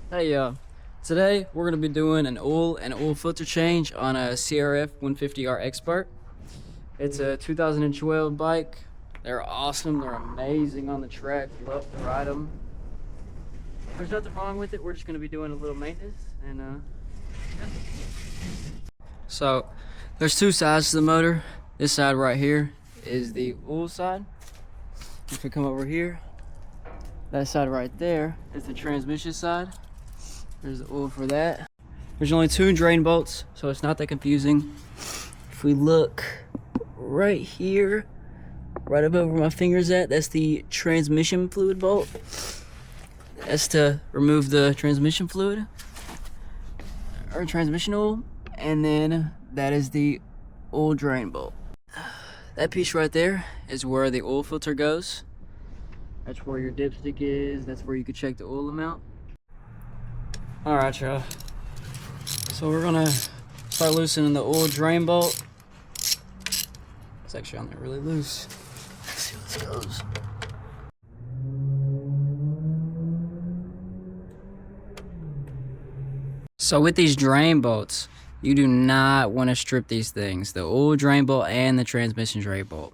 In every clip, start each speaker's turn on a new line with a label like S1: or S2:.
S1: Hey, today we're gonna be doing an oil and oil filter change on a CRF150R Expert. It's a 2012 bike. They're awesome. They're amazing on the track. Love to ride them. There's nothing wrong with it. We're just gonna be doing a little maintenance and yeah. So there's two sides to the motor. This side right here is the oil side. If we come over here, that side right there is the transmission side. There's the oil for that. There's only two drain bolts, so it's not that confusing. If we look right here, right above where my finger's at, that's the transmission fluid bolt. That's to remove the transmission fluid or transmission oil. And then that is the oil drain bolt. That piece right there is where the oil filter goes. That's where your dipstick is. That's where you can check the oil amount. All right, y'all. So we're gonna start loosening the oil drain bolt. It's actually on there really loose. Let's see how this goes. So with these drain bolts, you do not want to strip these things, the oil drain bolt and the transmission drain bolt.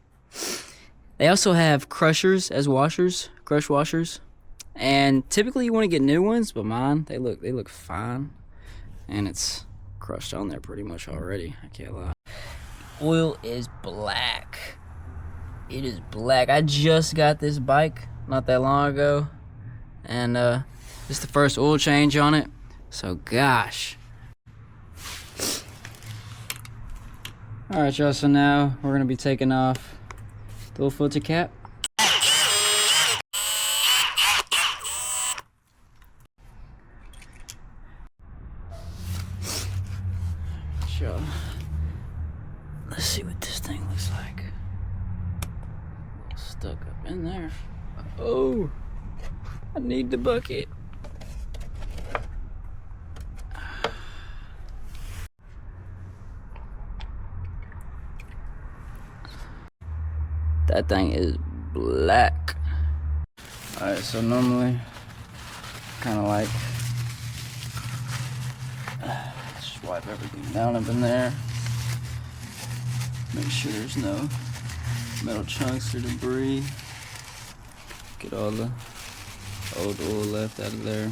S1: They also have crushers as washers, crush washers. And typically you want to get new ones, but mine, they look fine. And it's crushed on there pretty much already, I can't lie. Oil is black. It is black. I just got this bike not that long ago. And this is the first oil change on it. So gosh. Alright y'all, so now we're gonna be taking off the oil filter cap. Sure. Let's see what this thing looks like. Stuck up in there. Oh, I need the bucket. That thing is black. Alright, so normally kind of like just wipe everything down up in there. Make sure there's no metal chunks or debris. Get all the old oil left out of there.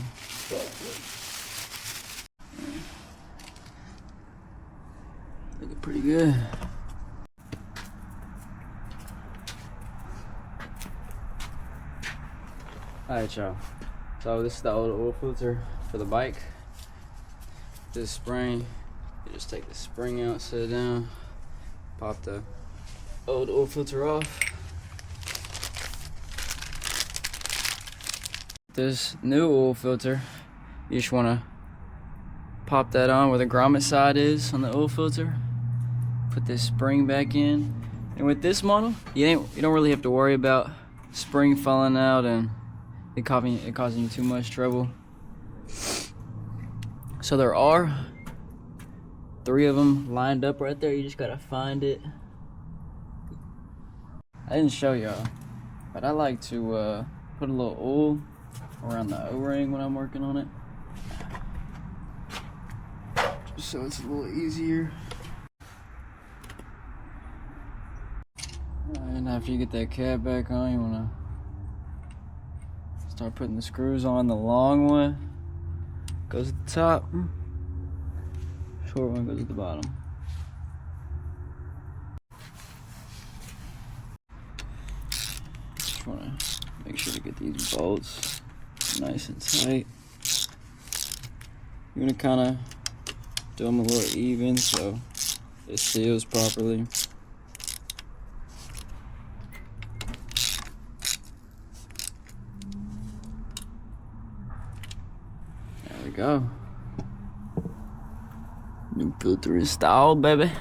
S1: Looking pretty good. Alright y'all, so this is the old oil filter for the bike. This spring, you just take the spring out, set it down, pop the old oil filter off. This new oil filter, you just want to pop that on where the grommet side is on the oil filter. Put this spring back in, and with this model, you don't really have to worry about spring falling out and it causing you too much trouble. So there are 3 of them lined up right there. You just gotta find it. I didn't show y'all, but I like to put a little oil around the O-ring when I'm working on it, just so it's a little easier. And after you get that cap back on, you wanna start putting the screws on. The long one goes at the top, short one goes at the bottom. Just want to make sure to get these bolts nice and tight. You're going to kind of do them a little even so it seals properly. There we go. New filter installed, baby.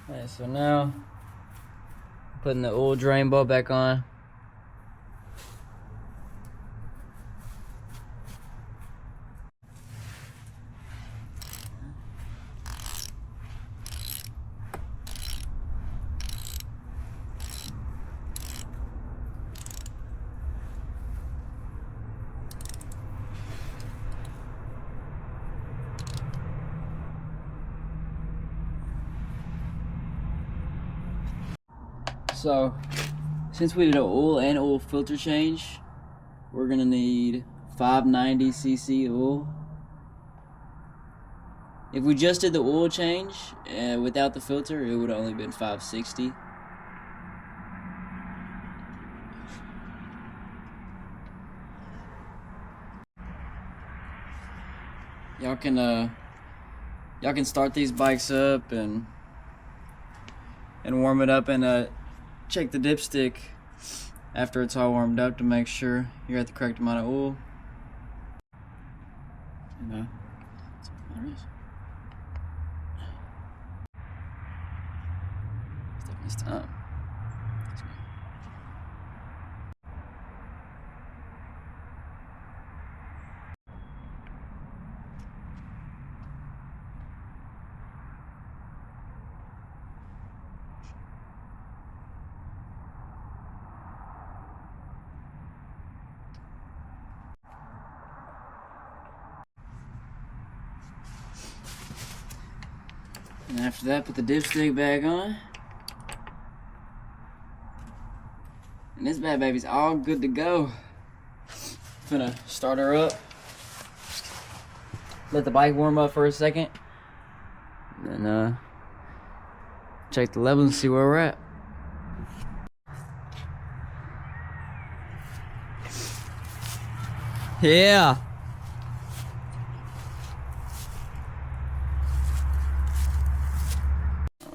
S1: Alright, so now putting the oil drain bolt back on. So since we did an oil and oil filter change, we're gonna need 590 cc oil. If we just did the oil change without the filter, it would have only been 560. Y'all can start these bikes up and warm it up and check the dipstick after it's all warmed up to make sure you're at the correct amount of oil. And that's all there is. It's taking its time. And after that, put the dipstick back on. And this bad baby's all good to go. Finna start her up. Let the bike warm up for a second. And then check the levels and see where we're at. Yeah.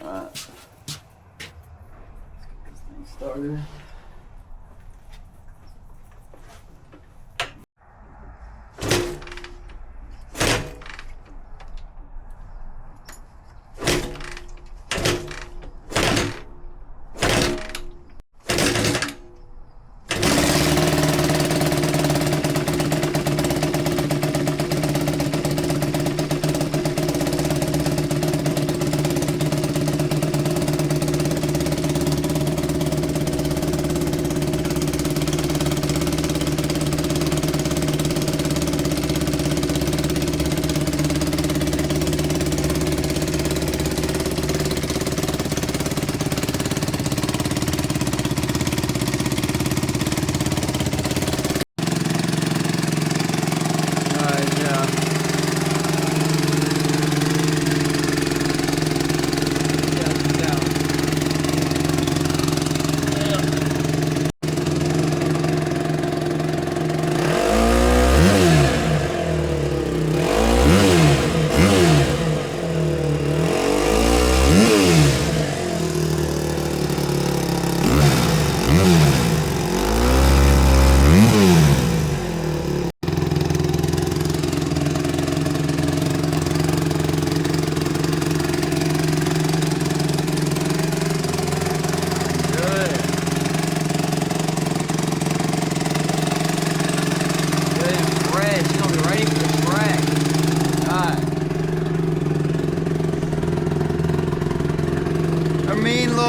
S1: Alright. Let's get this thing started.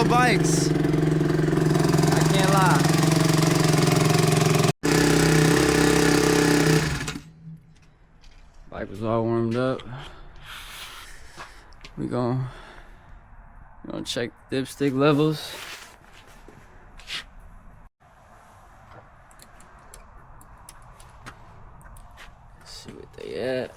S1: Bikes. I can't lie. Bike was all warmed up. We're gonna check dipstick levels. Let's see what they at.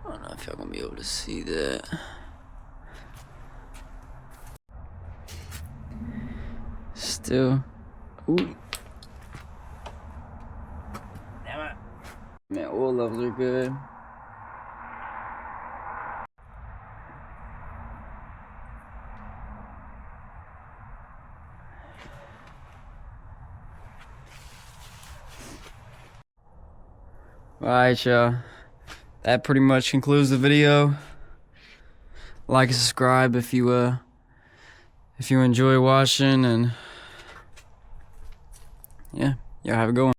S1: I don't know if y'all gonna be able to see that. Still. Ooh. Damn it. Man, oil levels are good. Alright, y'all. That pretty much concludes the video. Like and subscribe if you enjoy watching, and yeah, y'all have a good one.